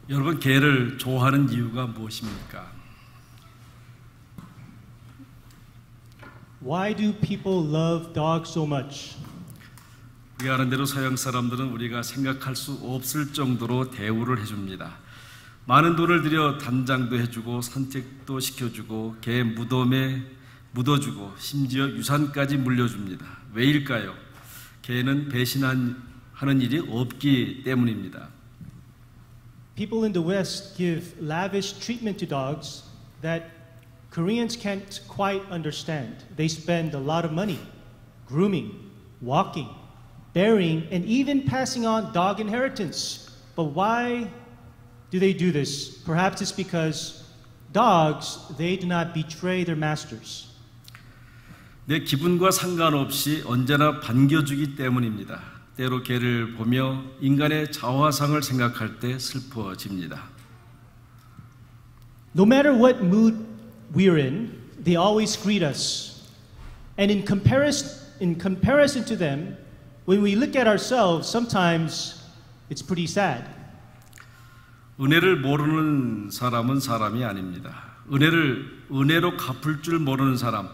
여러분, 개를 좋아하는 이유가 무엇입니까? Why do people love dogs so much? 우리가 아는 대로 서양 사람들은 우리가 생각할 수 없을 정도로 대우를 해줍니다. 많은 돈을 들여 단장도 해주고 산책도 시켜주고 개 무덤에 묻어주고 심지어 유산까지 물려줍니다. 왜일까요? 개는 배신하는 일이 없기 때문입니다. People in the West give lavish treatment to dogs that Koreans can't quite understand. They spend a lot of money grooming, walking, burying, and even passing on dog inheritance. But why do they do this? Perhaps it's because dogs, they do not betray their masters. 내 기분과 상관없이 언제나 반겨주기 때문입니다. 때로 개를 보며 인간의 자화상을 생각할 때 슬퍼집니다. No matter what mood we're in, they always greet us. And in comparison to them, when we look at ourselves, sometimes it's pretty sad. 은혜를 모르는 사람은 사람이 아닙니다. 은혜를 은혜로 갚을 줄 모르는 사람,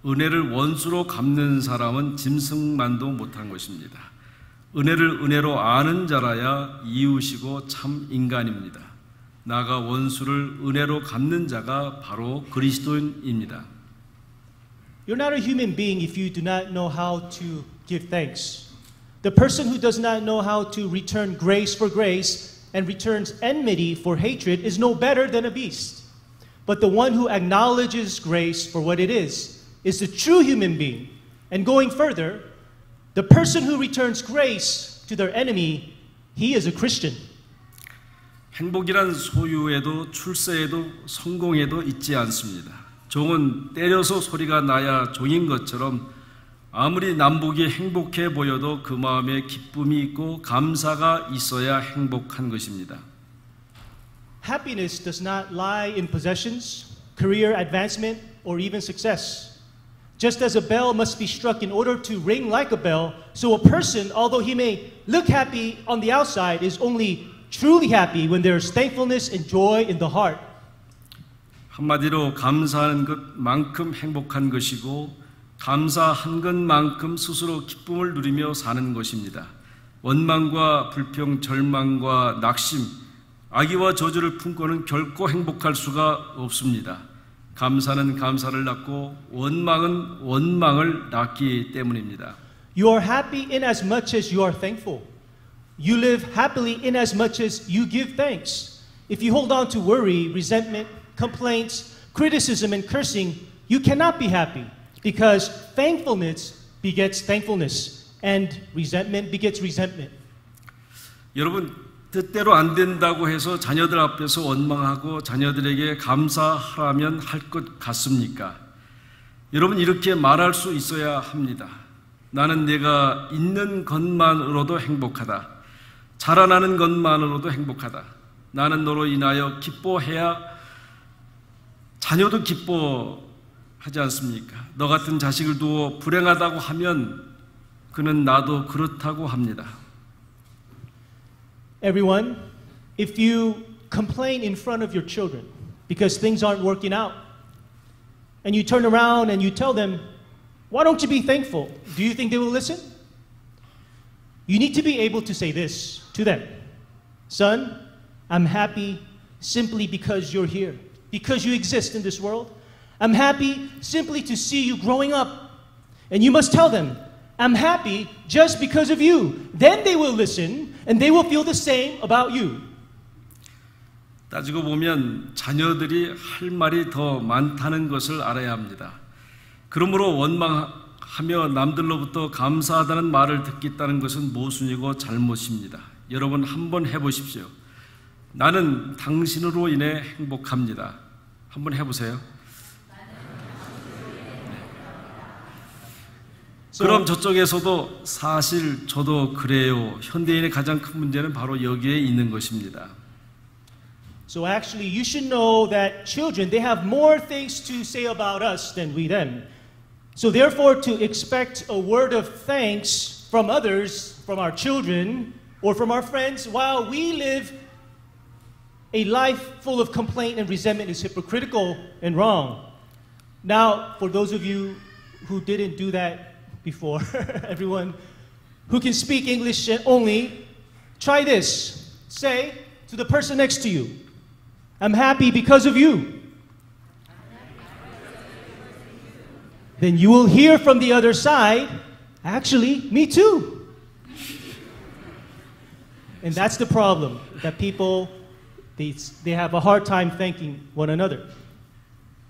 은혜를 원수로 갚는 사람은 짐승만도 못한 것입니다. 은혜를 은혜로 아는 자라야 이웃이고 참 인간입니다. 나가 원수를 은혜로 갚는 자가 바로 그리스도인입니다. You're not a human being if you do not know how to give thanks. The person who does not know how to return grace for grace and returns enmity for hatred is no better than a beast. But the one who acknowledges grace for what it is the true human being. And going further, the person who returns grace to their enemy, he is a Christian. 행복이란 소유에도 출세에도 성공에도 있지 않습니다. 종은 때려서 소리가 나야 종인 것처럼 아무리 남북이 행복해 보여도 그 마음에 기쁨이 있고 감사가 있어야 행복한 것입니다. Happiness does not lie in possessions, career advancement, or even success. Just as a bell must be struck in order to ring like a bell, so a person, although he may look happy on the outside, is only truly happy when there is thankfulness and joy in the heart. 한마디로 감사하는 것만큼 행복한 것이고 감사한 것만큼 스스로 기쁨을 누리며 사는 것입니다. 원망과 불평, 절망과 낙심, 악의와 저주를 품고는 결코 행복할 수가 없습니다. 감사는 감사를 낳고 원망은 원망을 낳기 때문입니다. You are happy in as much as you are thankful. You live happily in as much as you give thanks. If you hold on to worry, resentment, complaints, criticism, and cursing, you cannot be happy because thankfulness begets thankfulness and resentment begets resentment. 여러분, 뜻대로 안 된다고 해서 자녀들 앞에서 원망하고 자녀들에게 감사하라면 할 것 같습니까? 여러분, 이렇게 말할 수 있어야 합니다. 나는 내가 있는 것만으로도 행복하다. 자라나는 것만으로도 행복하다. 나는 너로 인하여 기뻐해야 자녀도 기뻐하지 않습니까? 너 같은 자식을 두어 불행하다고 하면 그는 나도 그렇다고 합니다. Everyone, if you complain in front of your children because things aren't working out, and you turn around and you tell them, why don't you be thankful? Do you think they will listen? You need to be able to say this to them. Son, I'm happy simply because you're here, because you exist in this world. I'm happy simply to see you growing up. And you must tell them, I'm happy just because of you. Then they will listen and they will feel the same about you. 따지고 보면 자녀들이 할 말이 더 많다는 것을 알아야 합니다. 그러므로 원망하며 남들로부터 감사하다는 말을 듣겠다는 것은 모순이고 잘못입니다. 여러분, 한번 해보십시오. 나는 당신으로 인해 행복합니다. 한번 해보세요. 그럼 저쪽에서도 사실 저도 그래요. 현대인의 가장 큰 문제는 바로 여기에 있는 것입니다. So actually, you should know that children, they have more things to say about us than we them. So therefore, to expect a word of thanks from others, from our children, or from our friends, while we live a life full of complaint and resentment is hypocritical and wrong. Now, for those of you who didn't do that before, everyone who can speak English only, try this. Say to the person next to you, I'm happy because of you. Then you will hear from the other side, actually, me too. And that's the problem, that people, they have a hard time thanking one another.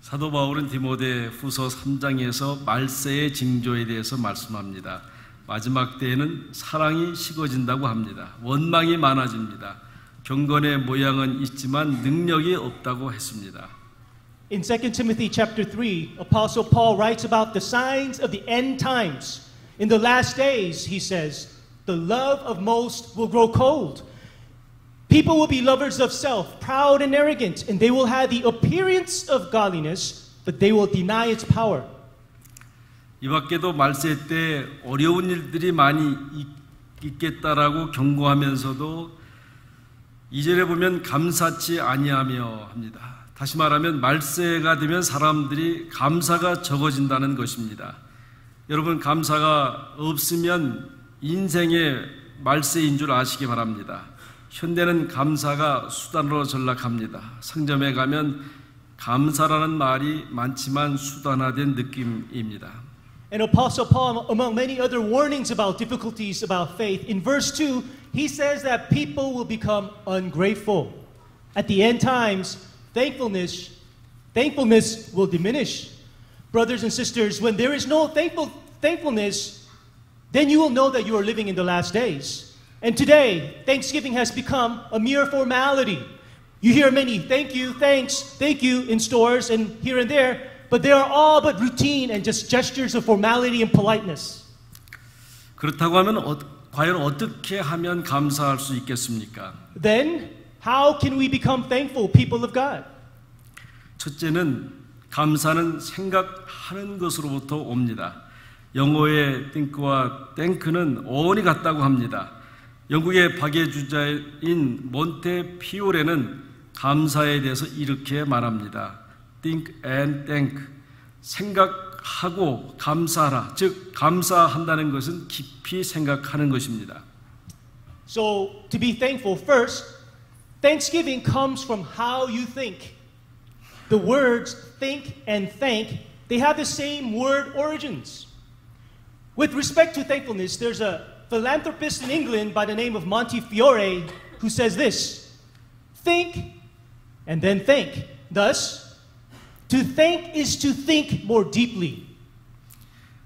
사도 바울은 디모데 후서 3장에서 말세의 징조에 대해서 말씀합니다. 마지막 때에는 사랑이 식어진다고 합니다. 원망이 많아집니다. 경건의 모양은 있지만 능력이 없다고 했습니다. In 2 Timothy chapter 3, Apostle Paul writes about the signs of the end times. In the last days, he says, the love of most will grow cold. People will be lovers of self, proud and arrogant, and they will have the appearance of godliness, but they will deny its power. 이 밖에도 말세 때 어려운 일들이 많이 있겠다라고 경고하면서도 2절에 보면 감사치 아니하며 합니다. 다시 말하면 말세가 되면 사람들이 감사가 적어진다는 것입니다. 여러분, 감사가 없으면 인생의 말세인 줄 아시기 바랍니다. 현대는 감사가 수단으로 전락합니다. 상점에 가면 감사라는 말이 많지만 수단화된 느낌입니다. And Apostle Paul, among many other warnings about difficulties about faith, in verse 2, he says that people will become ungrateful. At the end times, thankfulness will diminish. Brothers and sisters, when there is no thankfulness, then you will know that you are living in the last days. And today, Thanksgiving has become a mere formality. You hear many thank you, thanks, thank you in stores and here and there, but they are all but routine and just gestures of formality and politeness. 그렇다고 하면 과연 어떻게 하면 감사할 수 있겠습니까? Then, how can we become thankful people of God? 첫째는 감사는 생각하는 것으로부터 옵니다. 영어의 think와 thank는 어원이 같다고 합니다. 영국의 박예주자인 몬테피오레는 감사에 대해서 이렇게 말합니다. Think and thank. 생각하고 감사하라. 즉 감사한다는 것은 깊이 생각하는 것입니다. So to be thankful, first, thanksgiving comes from how you think. The words think and thank, they have the same word origins. With respect to thankfulness, there's a philanthropist in England by the name of Montefiore who says this: think and then thank. Thus, to thank is to think more deeply.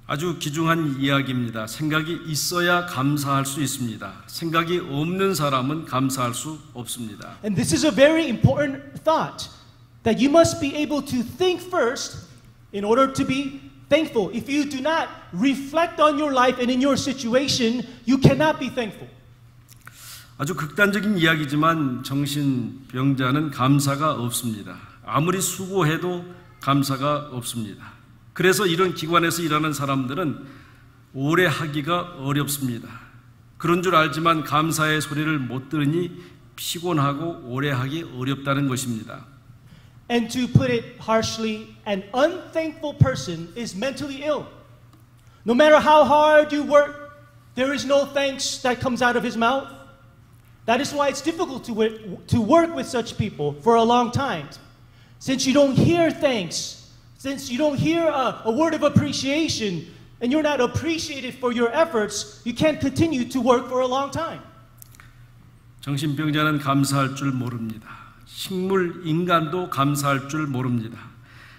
아주 귀중한 이야기입니다. 생각이 있어야 감사할 수 있습니다. 생각이 없는 사람은 감사할 수 없습니다. And this is a very important thought, that you must be able to think first in order to be thankful. If you do not reflect on your life and in your situation, you cannot be thankful. 아주 극단적인 이야기지만 정신병자는 감사가 없습니다. 아무리 수고해도 감사가 없습니다. 그래서 이런 기관에서 일하는 사람들은 오래 하기가 어렵습니다. 그런 줄 알지만 감사의 소리를 못 들으니 피곤하고 오래 하기 어렵다는 것입니다. And to put it harshly, an unthankful person is mentally ill. No matter how hard you work, there is no thanks that comes out of his mouth. That is why it's difficult to work with such people for a long time. Since you don't hear thanks, since you don't hear a word of appreciation, and you're not appreciated for your efforts, you can't continue to work for a long time. 정신병자는 감사할 줄 모릅니다. 식물, 인간도 감사할 줄 모릅니다.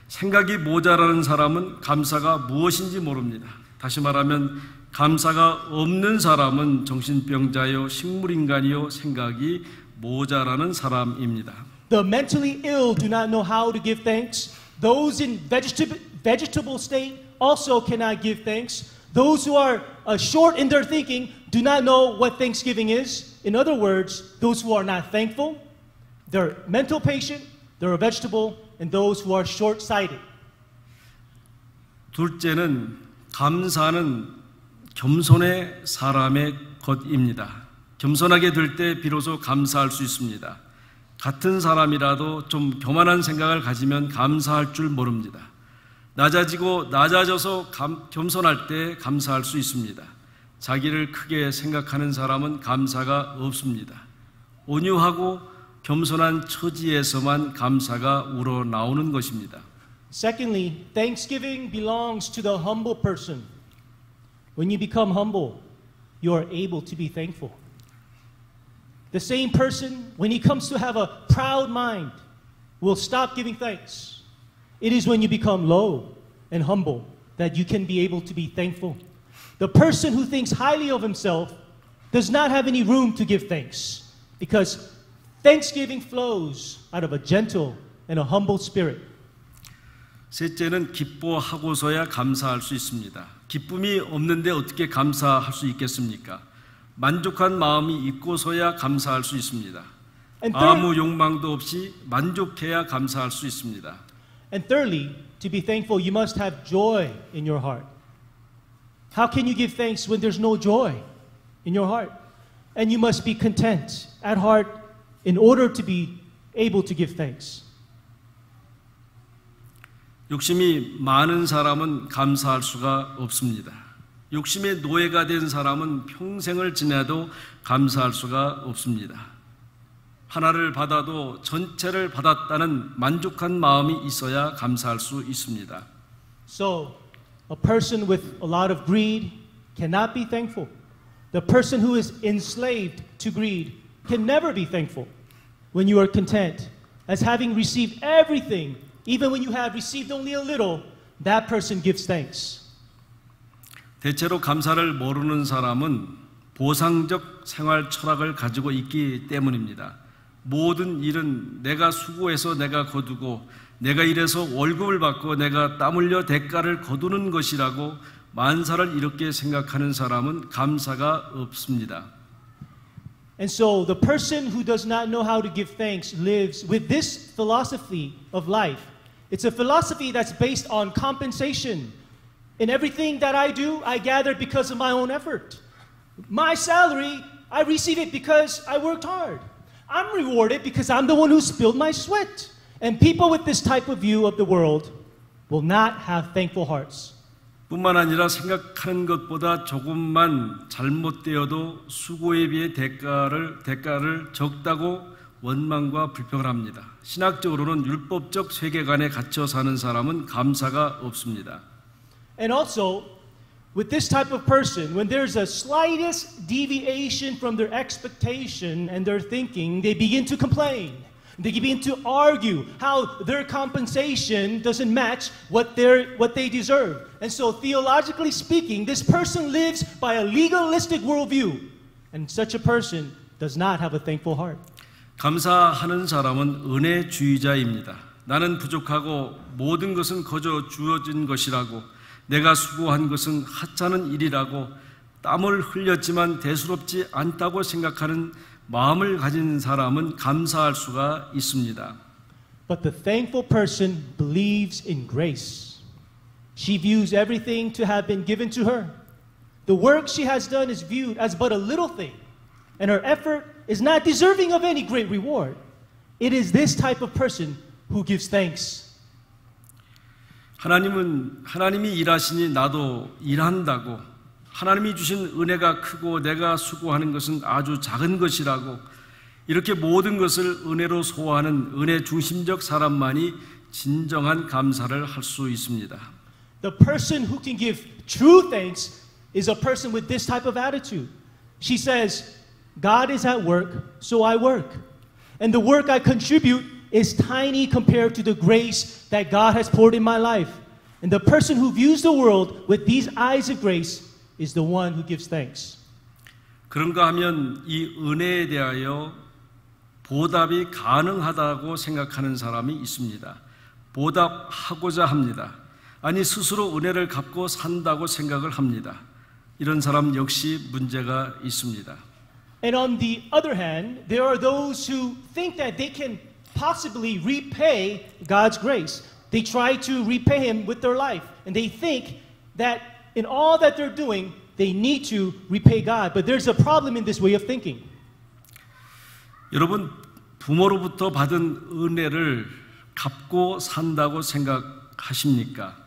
생각이 모자라는 사람은 감사가 무엇인지 모릅니다. 다시 말하면 감사가 없는 사람은 정신병자요, 식물인간이요, 생각이 모자라는 사람입니다. The mentally ill do not know how to give thanks. Those in vegetable state also cannot give thanks. Those who are short in their thinking do not know what thanksgiving is. In other words, those who are not thankful, they're mental patient, they're a vegetable, and those who are short-sighted. 둘째는 감사는 겸손의 사람의 것입니다. 겸손하게 될 때 비로소 감사할 수 있습니다. 같은 사람이라도 좀 교만한 생각을 가지면 감사할 줄 모릅니다. 낮아져서 겸손할 때 감사할 수 있습니다. 자기를 크게 생각하는 사람은 감사가 없습니다. 온유하고 겸손한 처지에서만 감사가 우러나오는 것입니다. Secondly, thanksgiving belongs to the humble person. When you become humble, you are able to be thankful. The same person, when he comes to have a proud mind, will stop giving thanks. It is when you become low and humble that you can be able to be thankful. The person who thinks highly of himself does not have any room to give thanks because thanksgiving flows out of a gentle and a humble spirit. 셋째는 기뻐하고서야 감사할 수 있습니다. 기쁨이 없는데 어떻게 감사할 수 있겠습니까? 만족한 마음이 있고서야 감사할 수 있습니다. 아무 욕망도 없이 만족해야 감사할 수 있습니다. And thirdly, to be thankful, you must have joy in your heart. How can you give thanks when there's no joy in your heart? And you must be content at heart in order to be able to give thanks. 욕심이 많은 사람은 감사할 수가 없습니다. 욕심의 노예가 된 사람은 평생을 지내도 감사할 수가 없습니다. 하나를 받아도 전체를 받았다는 만족한 마음이 있어야 감사할 수 있습니다. So, a person with a lot of greed cannot be thankful. The person who is enslaved to greed can never be thankful. When you are content, as having received everything, even when you have received only a little, that person gives thanks. 대체로 감사를 모르는 사람은 보상적 생활 철학을 가지고 있기 때문입니다. 모든 일은 내가 수고해서 내가 거두고 내가 일해서 월급을 받고 내가 땀 흘려 대가를 거두는 것이라고 만사를 이렇게 생각하는 사람은 감사가 없습니다. And so the person who does not know how to give thanks lives with this philosophy of life. It's a philosophy that's based on compensation. In everything that I do, I gather because of my own effort. My salary, I receive it because I worked hard. I'm rewarded because I'm the one who spilled my sweat. And people with this type of view of the world will not have thankful hearts. 뿐만 아니라 생각하는 것보다 조금만 잘못되어도 수고에 비해 대가를 적다고 원망과 불평을 합니다. 신학적으로는 율법적 세계관에 갇혀 사는 사람은 감사가 없습니다. And also, with this type of person, when there's a slightest deviation from their expectation and their thinking, they begin to complain. They begin to argue how their compensation doesn't match what they deserve. And so, theologically speaking, this person lives by a legalistic worldview. And such a person does not have a thankful heart. 감사하는 사람은 은혜주의자입니다. 나는 부족하고 모든 것은 거저 주어진 것이라고, 내가 수고한 것은 하찮은 일이라고, 땀을 흘렸지만 대수롭지 않다고 생각하는 마음을 가진 사람은 감사할 수가 있습니다. But the thankful person believes in grace. She views everything to have been given to her. The work she has done is viewed as but a little thing, and her effort is not deserving of any great reward. It is this type of person who gives thanks. 하나님이 일하시니 나도 일한다고, 하나님이 주신 은혜가 크고 내가 수고하는 것은 아주 작은 것이라고, 이렇게 모든 것을 은혜로 소화하는 은혜 중심적 사람만이 진정한 감사를 할 수 있습니다. The person who can give true thanks is a person with this type of attitude. She says, God is at work, so I work. And the work I contribute is tiny compared to the grace that God has poured in my life. And the person who views the world with these eyes of grace is the one who gives thanks. 그런가 하면 이 은혜에 대하여 보답이 가능하다고 생각하는 사람이 있습니다. 보답하고자 합니다. 아니 스스로 은혜를 갚고 산다고 생각을 합니다. 이런 사람 역시 문제가 있습니다. And on the other hand, there are those who think that they can possibly repay God's grace. They try to repay Him with their life. And they think that in all that they're doing, they need to repay God. But there's a problem in this way of thinking. 여러분, 부모로부터 받은 은혜를 갚고 산다고 생각하십니까?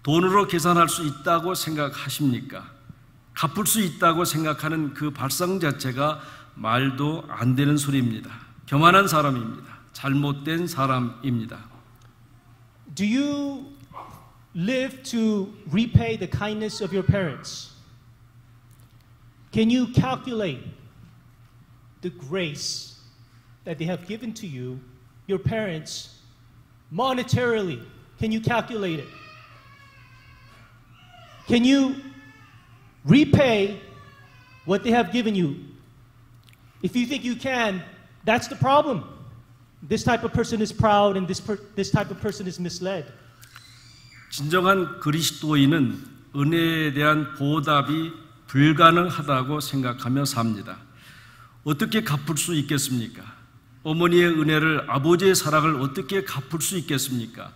돈으로 계산할 수 있다고 생각하십니까? 갚을 수 있다고 생각하는 그 발상 자체가 말도 안 되는 소리입니다. 교만한 사람입니다. 잘못된 사람입니다. Do you live to repay the kindness of your parents? Can you calculate the grace that they have given to you, your parents, monetarily? Can you calculate it? Can you repay what they have given you? If you think you can, that's the problem. This type of person is proud and this type of person is misled. 진정한 그리스도인은 은혜에 대한 보답이 불가능하다고 생각하며 삽니다. 어떻게 갚을 수 있겠습니까? 어머니의 은혜를, 아버지의 사랑을 어떻게 갚을 수 있겠습니까?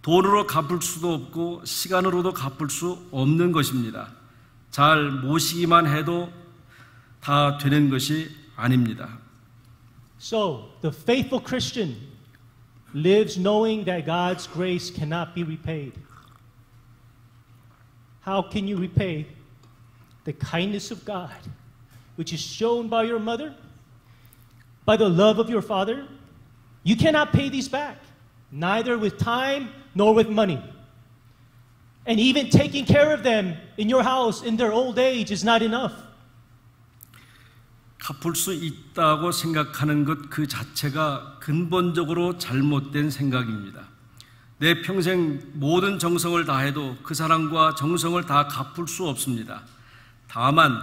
돈으로 갚을 수도 없고 시간으로도 갚을 수 없는 것입니다. 잘 모시기만 해도 다 되는 것이 아닙니다. So, the faithful Christian lives knowing that God's grace cannot be repaid. How can you repay the kindness of God, which is shown by your mother, by the love of your father? You cannot pay these back, neither with time nor with money. And even taking care of them in your house in their old age is not enough. 갚을 수 있다고 생각하는 것 그 자체가 근본적으로 잘못된 생각입니다. 내 평생 모든 정성을 다해도 그 사랑과 정성을 다 갚을 수 없습니다. 다만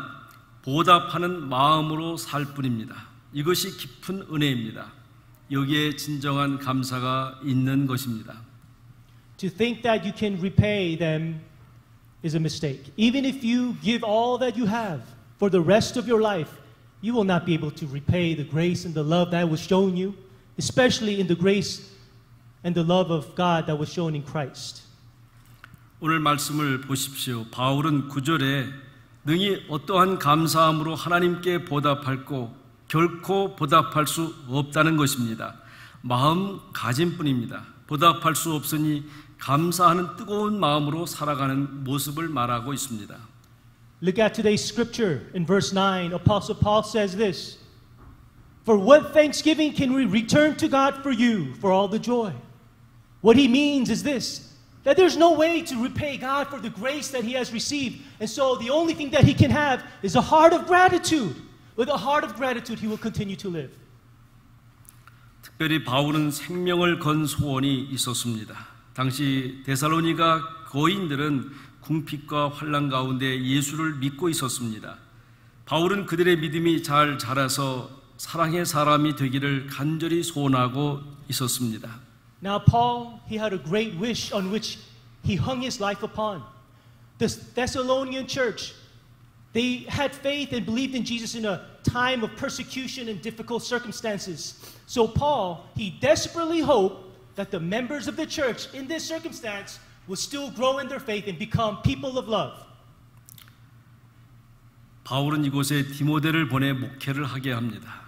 보답하는 마음으로 살 뿐입니다. 이것이 깊은 은혜입니다. 여기에 진정한 감사가 있는 것입니다. To think that you can repay them is a mistake. Even if you give all that you have for the rest of your life, you will not be able to repay the grace and the love that was shown you, especially in the grace and the love of God that was shown in Christ. 오늘 말씀을 보십시오. 바울은 9절에 능히 어떠한 감사함으로 하나님께 보답할고 결코 보답할 수 없다는 것입니다. 마음가짐뿐입니다. 보답할 수 없으니 감사하는 뜨거운 마음으로 살아가는 모습을 말하고 있습니다. Look at today's scripture in verse 9. Apostle Paul says this, "For what thanksgiving can we return to God for you for all the joy?" What he means is this, that there's no way to repay God for the grace that he has received. And so the only thing that he can have is a heart of gratitude. With a heart of gratitude, he will continue to live. 특별히 바울은 생명을 건 소원이 있었습니다. 당시 데살로니가 거인들은 궁핍과 환난 가운데 예수를 믿고 있었습니다. 바울은 그들의 믿음이 잘 자라서 사랑의 사람이 되기를 간절히 소원하고 있었습니다. Now Paul, he had a great wish on which he hung his life upon. The Thessalonian church, they had faith and believed in Jesus in a time of persecution and difficult circumstances. So Paul, he desperately hoped that the members of the church in this circumstance will still grow in their faith and become people of love. 바울은 이곳에 디모데를 보내 목회를 하게 합니다.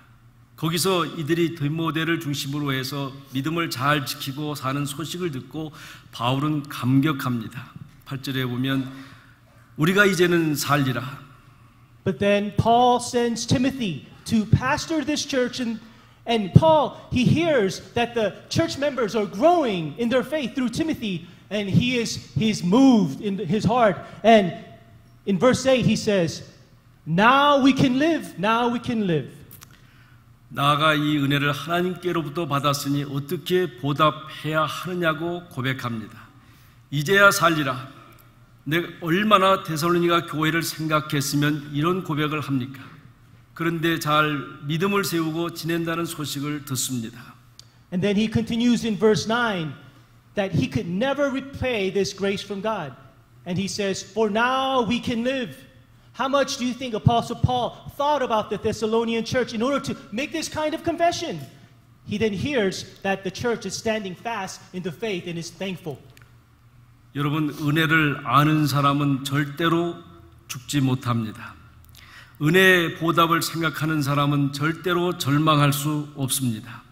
거기서 이들이 디모데를 중심으로 해서 믿음을 잘 지키고 사는 소식을 듣고 바울은 감격합니다. 8절에 보면 우리가 이제는 살리라. But then Paul sends Timothy to pastor this church and Paul, he hears that the church members are growing in their faith through Timothy. And he's moved in his heart. And in verse 8 he says, now we can live, now we can live. 나아가 이 은혜를 하나님께로부터 받았으니 어떻게 보답해야 하느냐고 고백합니다. 이제야 살리라. 내가 얼마나 데살로니가 교회를 생각했으면 이런 고백을 합니까? 그런데 잘 믿음을 세우고 지낸다는 소식을 듣습니다. And then he continues in verse 9 that he could never repay this grace from God. And he says, for now we can live. How much do you think Apostle Paul thought about the Thessalonian church in order to make this kind of confession? He then hears that the church is standing fast in the faith and is thankful. 여러분, 은혜를 아는 사람은 절대로 죽지 못합니다. 은혜의 보답을 생각하는 사람은 절대로 절망할 수 없습니다.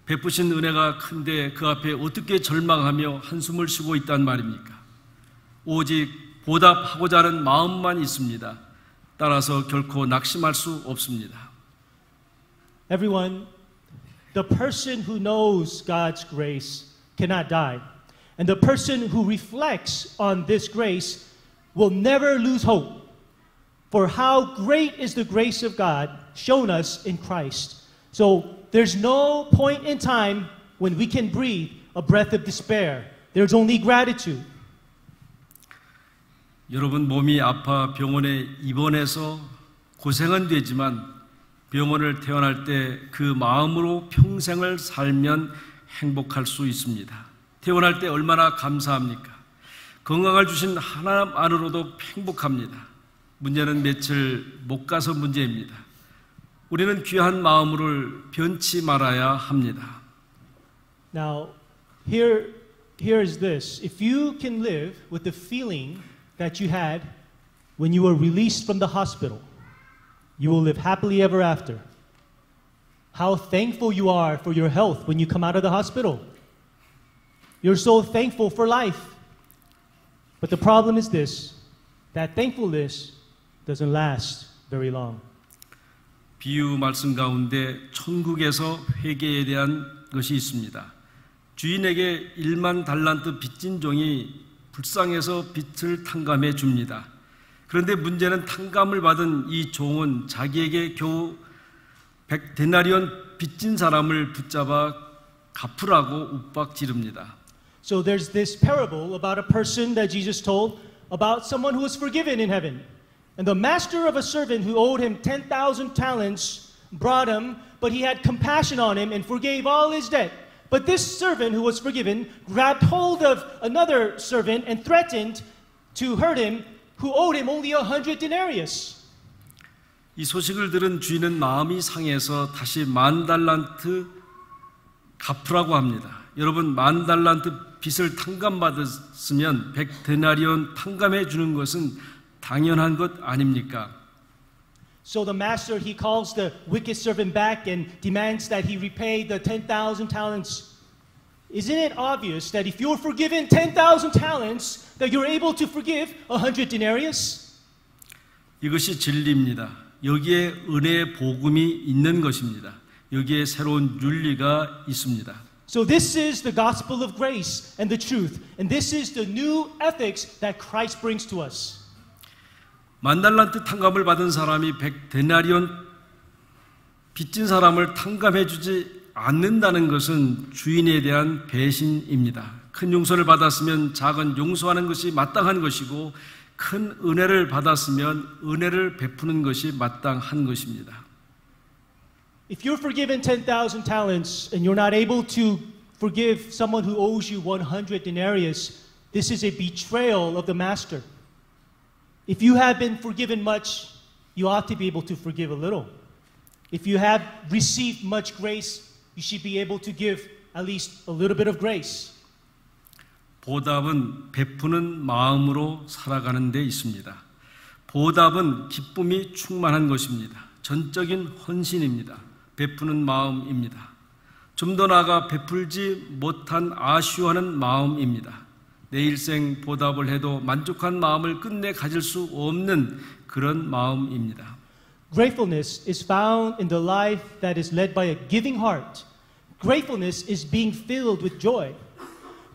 베푸신 은혜가 큰데 그 앞에 어떻게 절망하며 한숨을 쉬고 있단 말입니까? 오직 보답하고자 하는 마음만 있습니다. 따라서 결코 낙심할 수 없습니다. Everyone, the person who knows God's grace cannot die. And the person who reflects on this grace will never lose hope. For how great is the grace of God shown us in Christ. So there's no point in time when we can breathe a breath of despair. There's only gratitude. 여러분 몸이 아파 병원에 입원해서 고생은 되지만 병원을 퇴원할 때 그 마음으로 평생을 살면 행복할 수 있습니다. 퇴원할 때 얼마나 감사합니까? 건강을 주신 하나님 안으로도 행복합니다. 문제는 며칠 못 가서 문제입니다. 우리는 귀한 마음을 변치 말아야 합니다. Now, here is this. If you can live with the feeling that you had when you were released from the hospital, you will live happily ever after. How thankful you are for your health when you come out of the hospital. You're so thankful for life. But the problem is this, that thankfulness doesn't last very long. 비유 말씀 가운데 천국에서 회개에 대한 것이 있습니다. 주인에게 1만 달란트 빚진 종이 불쌍해서 빚을 탕감해 줍니다. 그런데 문제는 탕감을 받은 이 종은 자기에게 겨우 100데나리온 빚진 사람을 붙잡아 갚으라고 윽박지릅니다. So there's this parable about a person that Jesus told about someone who was forgiven in heaven. And the master of a servant who owed him 10,000 talents brought him, but he had compassion on him and forgave all his debt. But this servant who was forgiven grabbed hold of another servant and threatened to hurt him who owed him only 100 denarius. 이 소식을 들은 주인은 마음이 상해서 다시 10,000달란트 갚으라고 합니다. 여러분 10,000달란트 빚을 탕감받았으면 100데나리온 탕감해 주는 것은 당연한 것 아닙니까? So the master, he calls the wicked servant back and demands that he repay the 10,000 talents. Isn't it obvious that if you're forgiven 10,000 talents, that you're able to forgive 100 denarius? 이것이 진리입니다. 여기에 은혜의 복음이 있는 것입니다. 여기에 새로운 윤리가 있습니다. So this is the gospel of grace and the truth. And this is the new ethics that Christ brings to us. 10,000달란트 탕감을 받은 사람이 100데나리온 빚진 사람을 탕감해 주지 않는다는 것은 주인에 대한 배신입니다. 큰 용서를 받았으면 작은 용서하는 것이 마땅한 것이고 큰 은혜를 받았으면 은혜를 베푸는 것이 마땅한 것입니다. If you're forgiven 10,000 talents and you're not able to forgive someone who owes you 100 denarius, this is a betrayal of the master. If you have been forgiven much, you ought to be able to forgive a little. If you have received much grace, you should be able to give at least a little bit of grace. 보답은 베푸는 마음으로 살아가는 데 있습니다. 보답은 기쁨이 충만한 것입니다. 전적인 헌신입니다. 베푸는 마음입니다. 좀 더 나아가 베풀지 못한 아쉬워하는 마음입니다. 내 일생 보답을 해도 만족한 마음을 끝내 가질 수 없는 그런 마음입니다. Gratefulness is found in the life that is led by a giving heart. Gratefulness is being filled with joy.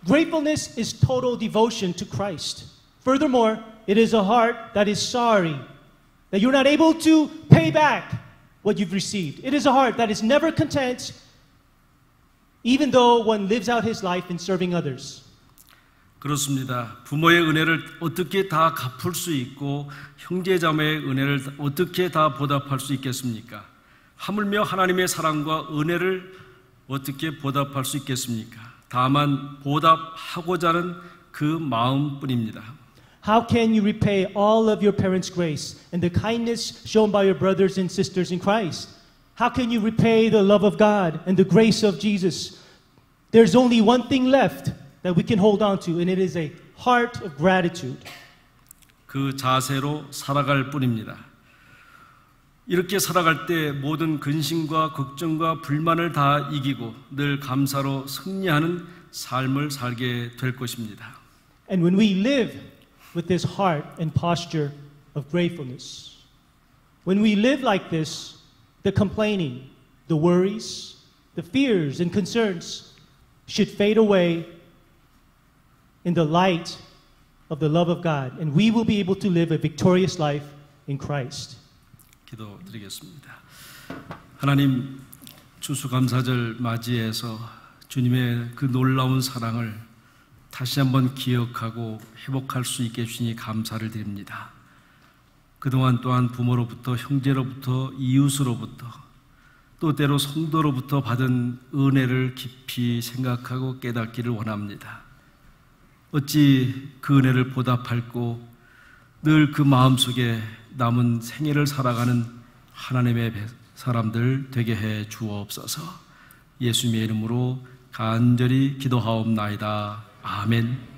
Gratefulness is total devotion to Christ. Furthermore, it is a heart that is sorry, that you're not able to pay back what you've received. It is a heart that is never content, even though one lives out his life in serving others. 그렇습니다. 부모의 은혜를 어떻게 다 갚을 수 있고 형제자매의 은혜를 어떻게 다 보답할 수 있겠습니까? 하물며 하나님의 사랑과 은혜를 어떻게 보답할 수 있겠습니까? 다만 보답하고자 하는 그 마음뿐입니다. How can you repay all of your parents' grace and the kindness shown by your brothers and sisters in Christ? How can you repay the love of God and the grace of Jesus? There's only one thing left that we can hold on to, and it is a heart of gratitude. 그 자세로 살아갈 뿐입니다. 이렇게 살아갈 때 모든 근심과 걱정과 불만을 다 이기고 늘 감사로 승리하는 삶을 살게 될 것입니다. And when we live with this heart and posture of gratefulness, when we live like this, the complaining, the worries, the fears and concerns should fade away in the light of the love of God, and we will be able to live a victorious life in Christ. 기도드리겠습니다. 하나님, 추수감사절 맞이해서 주님의 그 놀라운 사랑을 다시 한번 기억하고 회복할 수 있게 해주시니 감사를 드립니다. 그동안 또한 부모로부터, 형제로부터, 이웃으로부터, 또 때로 성도로부터 받은 은혜를 깊이 생각하고 깨닫기를 원합니다. 어찌 그 은혜를 보답할고 늘 그 마음속에 남은 생애를 살아가는 하나님의 사람들 되게 해 주옵소서. 예수님의 이름으로 간절히 기도하옵나이다. 아멘.